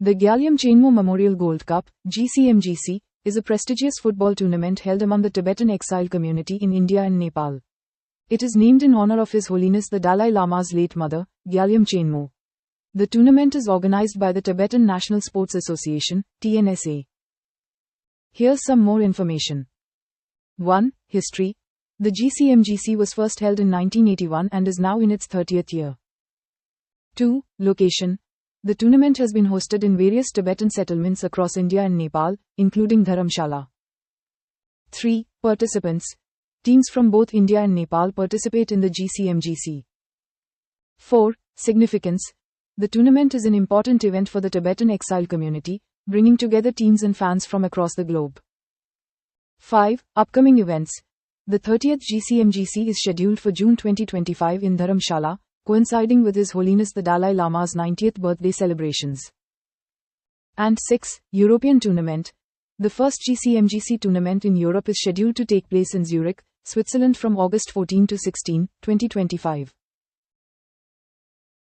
The Gyalyum Chenmo Memorial Gold Cup, GCMGC, is a prestigious football tournament held among the Tibetan exile community in India and Nepal. It is named in honor of His Holiness the Dalai Lama's late mother, Gyalyum Chenmo. The tournament is organized by the Tibetan National Sports Association, TNSA. Here's some more information. 1. History. The GCMGC was first held in 1981 and is now in its 30th year. 2. Location. The tournament has been hosted in various Tibetan settlements across India and Nepal, including Dharamshala. 3. Participants. Teams from both India and Nepal participate in the GCMGC. 4. Significance. The tournament is an important event for the Tibetan exile community, bringing together teams and fans from across the globe. 5. Upcoming events. The 30th GCMGC is scheduled for June 2025 in Dharamshala, coinciding with His Holiness the Dalai Lama's 90th birthday celebrations. And 6. European Tournament. The first GCMGC tournament in Europe is scheduled to take place in Zurich, Switzerland from August 14 to 16, 2025.